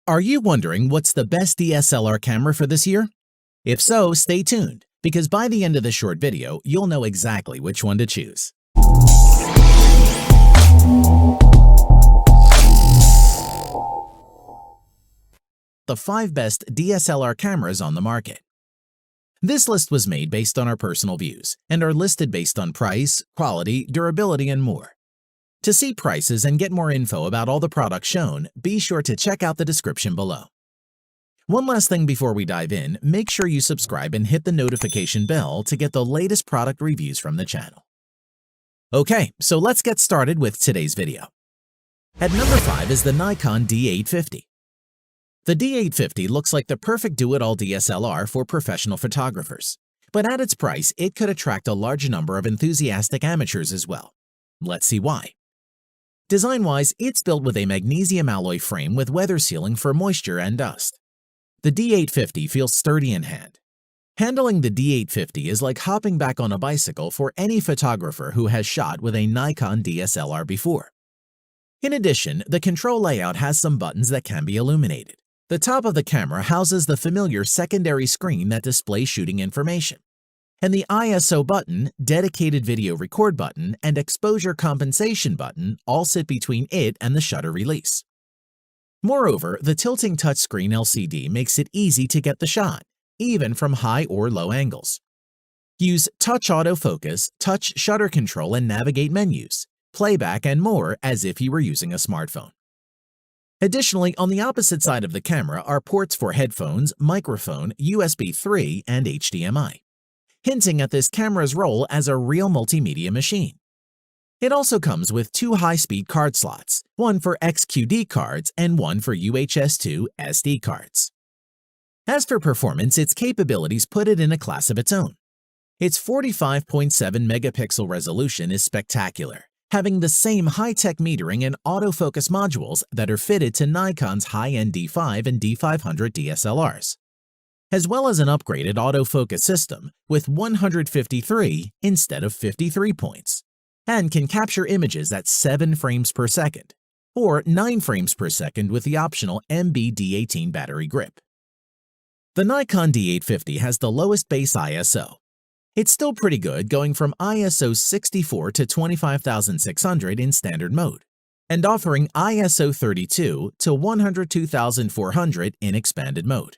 Are you wondering what's the best DSLR camera for this year? If so, stay tuned, because by the end of this short video, you'll know exactly which one to choose. The 5 best DSLR cameras on the market. This list was made based on our personal views and are listed based on price, quality, durability, and more. To see prices and get more info about all the products shown, be sure to check out the description below. One last thing before we dive in, make sure you subscribe and hit the notification bell to get the latest product reviews from the channel. Okay, so let's get started with today's video. At number 5 is the Nikon D850. The D850 looks like the perfect do-it-all DSLR for professional photographers, but at its price, it could attract a large number of enthusiastic amateurs as well. Let's see why. Design-wise, it's built with a magnesium alloy frame with weather sealing for moisture and dust. The D850 feels sturdy in hand. Handling the D850 is like hopping back on a bicycle for any photographer who has shot with a Nikon DSLR before. In addition, the control layout has some buttons that can be illuminated. The top of the camera houses the familiar secondary screen that displays shooting information. And the ISO button, dedicated video record button, and exposure compensation button all sit between it and the shutter release. Moreover, the tilting touchscreen LCD makes it easy to get the shot, even from high or low angles. Use touch autofocus, touch shutter control, and navigate menus, playback, and more as if you were using a smartphone. Additionally, on the opposite side of the camera are ports for headphones, microphone, USB 3, and HDMI. Hinting at this camera's role as a real multimedia machine. It also comes with 2 high-speed card slots, one for XQD cards and one for UHS-2 SD cards. As for performance, its capabilities put it in a class of its own. Its 45.7 megapixel resolution is spectacular, having the same high-tech metering and autofocus modules that are fitted to Nikon's high-end D5 and D500 DSLRs, as well as an upgraded autofocus system with 153 instead of 53 points, and can capture images at 7 frames per second, or 9 frames per second with the optional MB-D18 battery grip. The Nikon D850 has the lowest base ISO. It's still pretty good, going from ISO 64 to 25,600 in standard mode, and offering ISO 32 to 102,400 in expanded mode.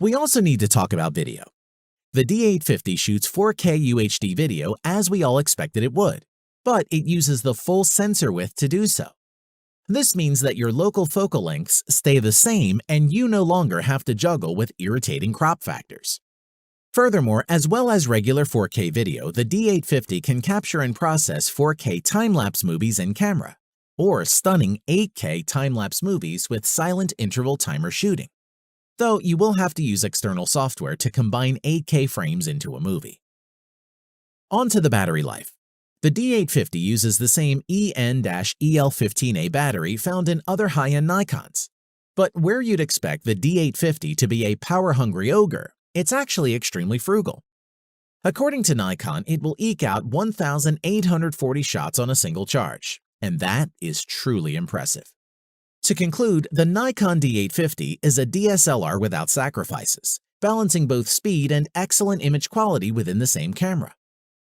We also need to talk about video. The D850 shoots 4K UHD video as we all expected it would, but it uses the full sensor width to do so. This means that your local focal lengths stay the same and you no longer have to juggle with irritating crop factors. Furthermore, as well as regular 4K video, the D850 can capture and process 4K time-lapse movies in camera, or stunning 8K time-lapse movies with silent interval timer shooting, though you will have to use external software to combine 8K frames into a movie. On to the battery life. The D850 uses the same EN-EL15A battery found in other high-end Nikons, but where you'd expect the D850 to be a power-hungry ogre, it's actually extremely frugal. According to Nikon, it will eke out 1,840 shots on a single charge, and that is truly impressive. To conclude, the Nikon D850 is a DSLR without sacrifices, balancing both speed and excellent image quality within the same camera.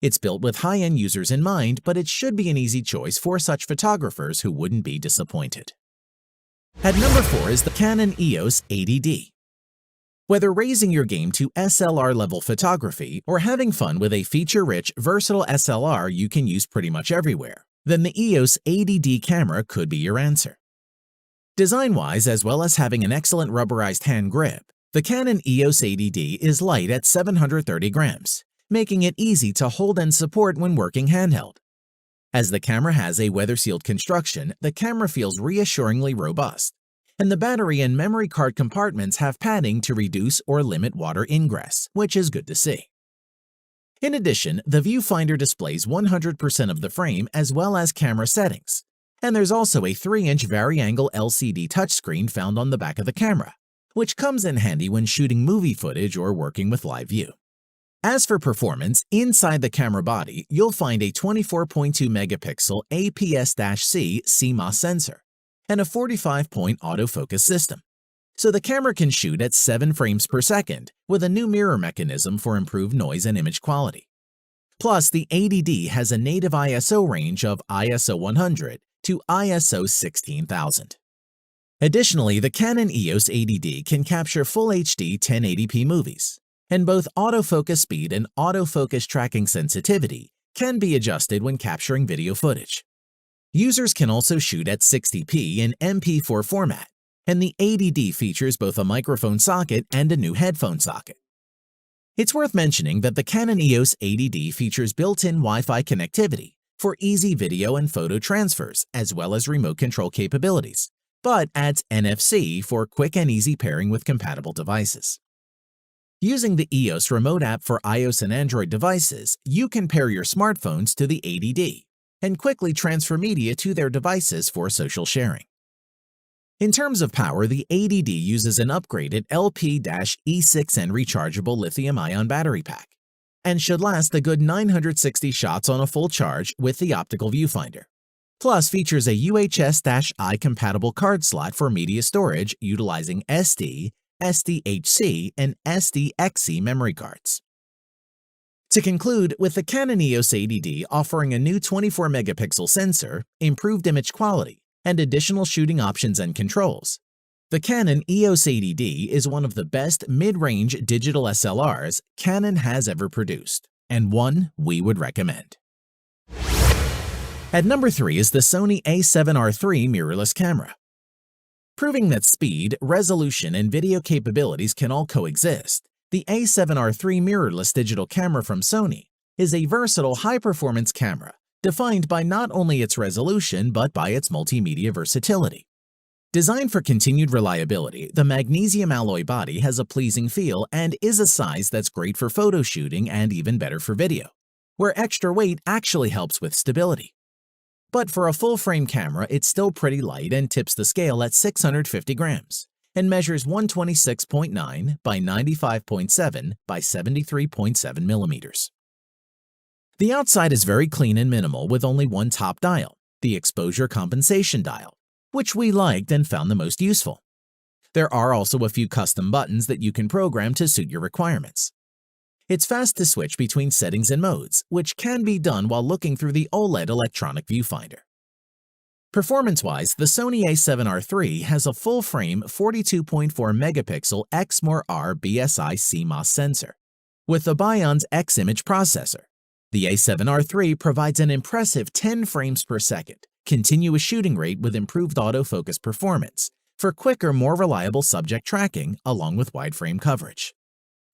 It's built with high-end users in mind, but it should be an easy choice for such photographers who wouldn't be disappointed. At number 4 is the Canon EOS 80D. Whether raising your game to SLR-level photography or having fun with a feature-rich, versatile SLR you can use pretty much everywhere, then the EOS 80D camera could be your answer. Design-wise, as well as having an excellent rubberized hand grip, the Canon EOS 80D is light at 730 grams, making it easy to hold and support when working handheld. As the camera has a weather-sealed construction, the camera feels reassuringly robust, and the battery and memory card compartments have padding to reduce or limit water ingress, which is good to see. In addition, the viewfinder displays 100% of the frame as well as camera settings, and there's also a 3-inch vari-angle LCD touchscreen found on the back of the camera, which comes in handy when shooting movie footage or working with live view. As for performance, inside the camera body, you'll find a 24.2 megapixel APS-C CMOS sensor, and a 45-point autofocus system. So the camera can shoot at 7 frames per second with a new mirror mechanism for improved noise and image quality. Plus, the ADD has a native ISO range of ISO 100 to ISO 16000. Additionally, the Canon EOS ADD can capture Full HD 1080p movies, and both autofocus speed and autofocus tracking sensitivity can be adjusted when capturing video footage. Users can also shoot at 60p in MP4 format, and the ADD features both a microphone socket and a new headphone socket. It's worth mentioning that the Canon EOS ADD features built-in Wi-Fi connectivity for easy video and photo transfers as well as remote control capabilities, but adds NFC for quick and easy pairing with compatible devices. Using the EOS remote app for iOS and Android devices, you can pair your smartphones to the ADD and quickly transfer media to their devices for social sharing. In terms of power, the ADD uses an upgraded LP-E6N rechargeable lithium-ion battery pack and should last a good 960 shots on a full charge with the optical viewfinder. Plus features a UHS-I compatible card slot for media storage utilizing SD, SDHC, and SDXC memory cards. To conclude, with the Canon EOS ADD offering a new 24-megapixel sensor, improved image quality, and additional shooting options and controls, the Canon EOS ADD is one of the best mid-range digital SLRs Canon has ever produced, and one we would recommend. At number 3 is the Sony a7R III mirrorless camera. Proving that speed, resolution, and video capabilities can all coexist, the a7R III mirrorless digital camera from Sony is a versatile high-performance camera defined by not only its resolution but by its multimedia versatility. Designed for continued reliability, the magnesium alloy body has a pleasing feel and is a size that's great for photo shooting and even better for video, where extra weight actually helps with stability. But for a full-frame camera, it's still pretty light and tips the scale at 650 grams and measures 126.9 by 95.7 by 73.7 millimeters. The outside is very clean and minimal with only one top dial, the exposure compensation dial, which we liked and found the most useful. There are also a few custom buttons that you can program to suit your requirements. It's fast to switch between settings and modes, which can be done while looking through the OLED electronic viewfinder. Performance-wise, the Sony a7R III has a full-frame 42.4 megapixel Exmor-R BSI CMOS sensor with the Bion's X-Image processor. The a7R III provides an impressive 10 frames per second, continuous shooting rate with improved autofocus performance for quicker, more reliable subject tracking along with wide frame coverage.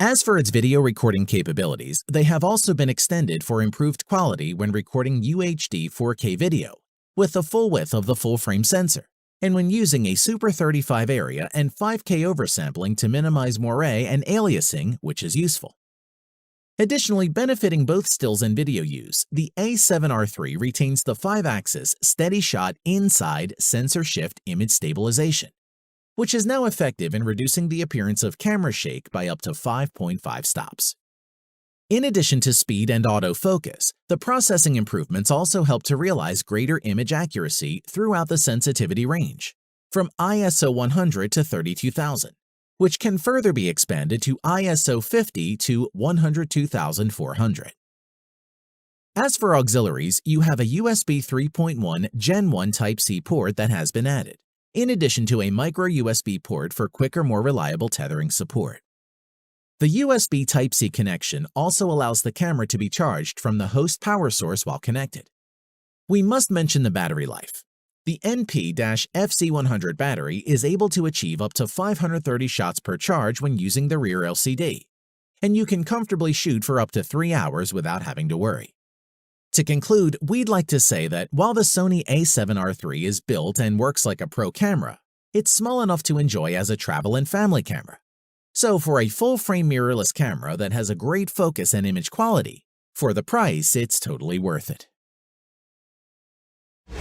As for its video recording capabilities, they have also been extended for improved quality when recording UHD 4K video with the full width of the full-frame sensor, and when using a Super 35 area and 5K oversampling to minimize moire and aliasing, which is useful. Additionally, benefiting both stills and video use, the a7R III retains the 5-axis steady shot inside sensor shift image stabilization, which is now effective in reducing the appearance of camera shake by up to 5.5 stops. In addition to speed and autofocus, the processing improvements also help to realize greater image accuracy throughout the sensitivity range, from ISO 100 to 32,000, which can further be expanded to ISO 50 to 102,400. As for auxiliaries, you have a USB 3.1 Gen 1 Type-C port that has been added, in addition to a micro USB port for quicker, more reliable tethering support. The USB Type-C connection also allows the camera to be charged from the host power source while connected. We must mention the battery life. The NP-FC100 battery is able to achieve up to 530 shots per charge when using the rear LCD, and you can comfortably shoot for up to 3 hours without having to worry. To conclude, we'd like to say that while the Sony a7R III is built and works like a pro camera, it's small enough to enjoy as a travel and family camera. So for a full-frame mirrorless camera that has a great focus and image quality, for the price, it's totally worth it.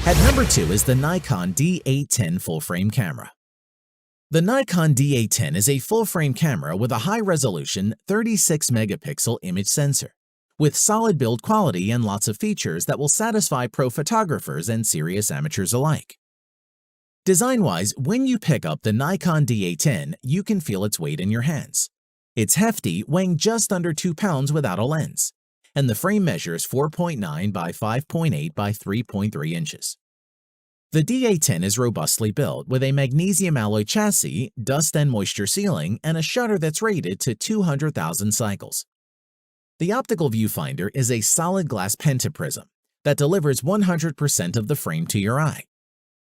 At number 2 is the Nikon D810 full-frame camera. The Nikon D810 is a full-frame camera with a high-resolution 36-megapixel image sensor, with solid build quality and lots of features that will satisfy pro photographers and serious amateurs alike. Design-wise, when you pick up the Nikon D810, you can feel its weight in your hands. It's hefty, weighing just under 2 pounds without a lens, and the frame measures 4.9 by 5.8 by 3.3 inches. The D810 is robustly built with a magnesium alloy chassis, dust and moisture sealing, and a shutter that's rated to 200,000 cycles. The optical viewfinder is a solid glass pentaprism that delivers 100% of the frame to your eye.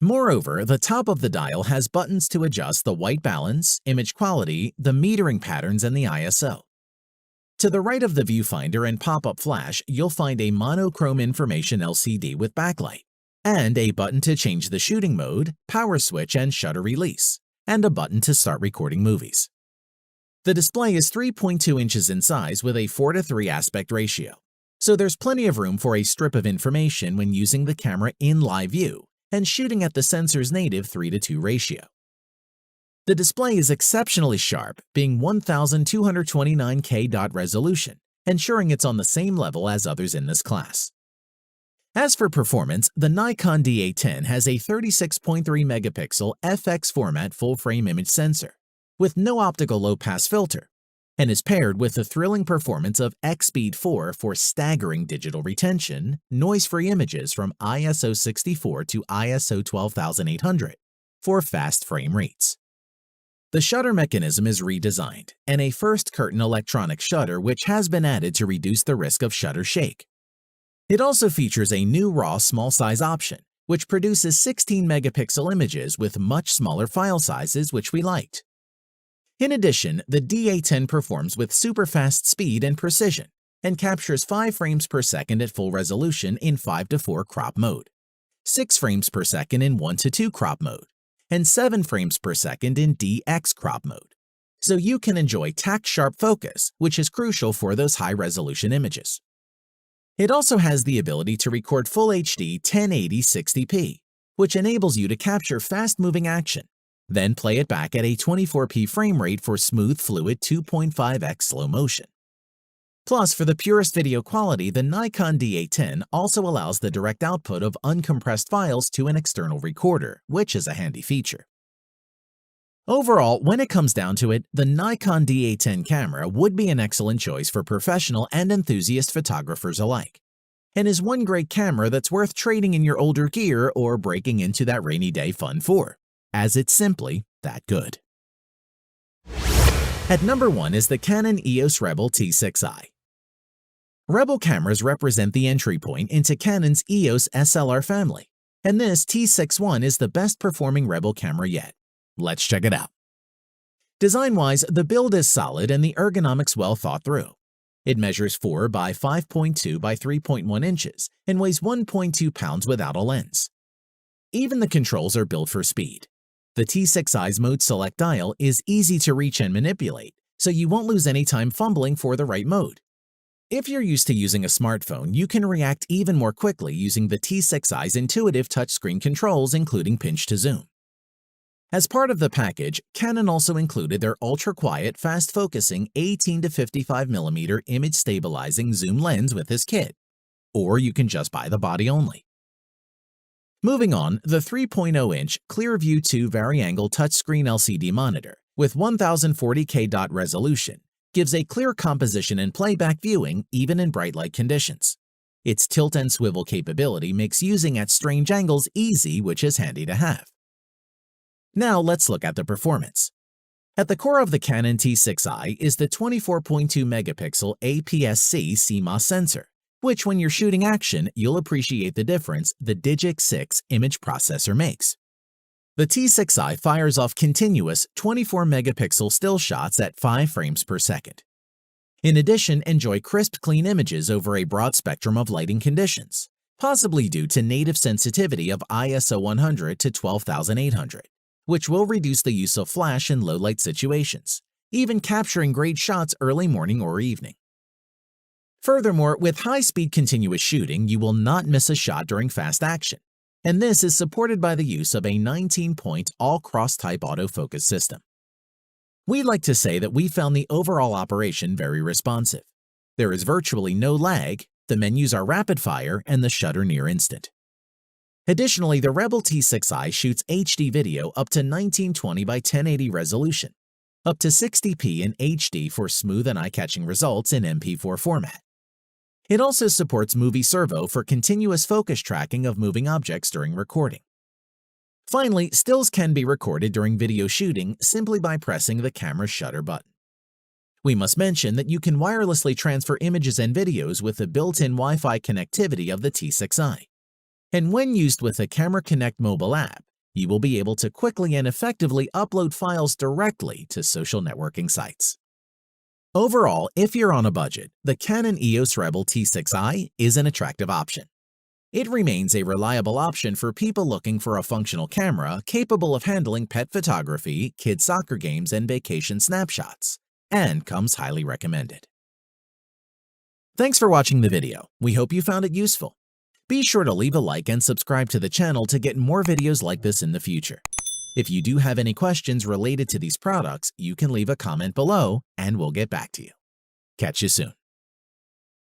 Moreover, the top of the dial has buttons to adjust the white balance, image quality, the metering patterns, and the ISO. To the right of the viewfinder and pop-up flash, you'll find a monochrome information LCD with backlight, and a button to change the shooting mode, power switch, and shutter release, and a button to start recording movies. The display is 3.2 inches in size with a 4:3 aspect ratio, so there's plenty of room for a strip of information when using the camera in live view and shooting at the sensor's native 3:2 ratio. The display is exceptionally sharp, being 1229K dot resolution, ensuring it's on the same level as others in this class. As for performance, the Nikon D810 has a 36.3 megapixel FX format full-frame image sensor with no optical low-pass filter, and is paired with the thrilling performance of X-Speed 4 for staggering digital retention, noise-free images from ISO 64 to ISO 12800 for fast frame rates. The shutter mechanism is redesigned, and a first curtain electronic shutter which has been added to reduce the risk of shutter shake. It also features a new RAW small size option, which produces 16 megapixel images with much smaller file sizes, which we liked. In addition, the D810 performs with super fast speed and precision and captures 5 frames per second at full resolution in 5:4 crop mode, 6 frames per second in 1:2 crop mode, and 7 frames per second in DX crop mode, so you can enjoy tack-sharp focus, which is crucial for those high-resolution images. It also has the ability to record Full HD 1080 60p, which enables you to capture fast-moving action, then play it back at a 24p frame rate for smooth, fluid 2.5x slow motion. Plus, for the purest video quality, the Nikon D810 also allows the direct output of uncompressed files to an external recorder, which is a handy feature. Overall, when it comes down to it, the Nikon D810 camera would be an excellent choice for professional and enthusiast photographers alike, and is one great camera that's worth trading in your older gear or breaking into that rainy day fun for, as it's simply that good. At number 1 is the Canon EOS Rebel T6i. Rebel cameras represent the entry point into Canon's EOS SLR family, and this T6I is the best performing Rebel camera yet. Let's check it out. Design-wise, the build is solid and the ergonomics well thought through. It measures 4 by 5.2 by 3.1 inches and weighs 1.2 pounds without a lens. Even the controls are built for speed. The T6i's mode select dial is easy to reach and manipulate, so you won't lose any time fumbling for the right mode. If you're used to using a smartphone, you can react even more quickly using the T6i's intuitive touchscreen controls, including pinch to zoom. As part of the package, Canon also included their ultra-quiet, fast-focusing 18 to 55mm image-stabilizing zoom lens with this kit, or you can just buy the body only. Moving on, the 3.0-inch ClearView 2 vari-angle touchscreen LCD monitor with 1040K dot resolution gives a clear composition and playback viewing even in bright light conditions. Its tilt and swivel capability makes using at strange angles easy, which is handy to have. Now let's look at the performance. At the core of the Canon T6i is the 24.2 megapixel APS-C CMOS sensor, which when you're shooting action, you'll appreciate the difference the Digic 6 image processor makes. The T6i fires off continuous 24 megapixel still shots at 5 frames per second. In addition, enjoy crisp, clean images over a broad spectrum of lighting conditions, possibly due to native sensitivity of ISO 100 to 12,800. Which will reduce the use of flash in low-light situations, even capturing great shots early morning or evening. Furthermore, with high-speed continuous shooting, you will not miss a shot during fast action, and this is supported by the use of a 19-point all-cross-type autofocus system. We'd like to say that we found the overall operation very responsive. There is virtually no lag, the menus are rapid-fire, and the shutter near instant. Additionally, the Rebel T6i shoots HD video up to 1920 by 1080 resolution, up to 60p in HD for smooth and eye-catching results in MP4 format. It also supports Movie Servo for continuous focus tracking of moving objects during recording. Finally, stills can be recorded during video shooting simply by pressing the camera shutter button. We must mention that you can wirelessly transfer images and videos with the built-in Wi-Fi connectivity of the T6i. And when used with the Camera Connect mobile app, you will be able to quickly and effectively upload files directly to social networking sites. Overall, if you're on a budget, the Canon EOS Rebel T6i is an attractive option. It remains a reliable option for people looking for a functional camera capable of handling pet photography, kid soccer games, and vacation snapshots, and comes highly recommended. Thanks for watching the video. We hope you found it useful. Be sure to leave a like and subscribe to the channel to get more videos like this in the future. If you do have any questions related to these products, you can leave a comment below and we'll get back to you. Catch you soon.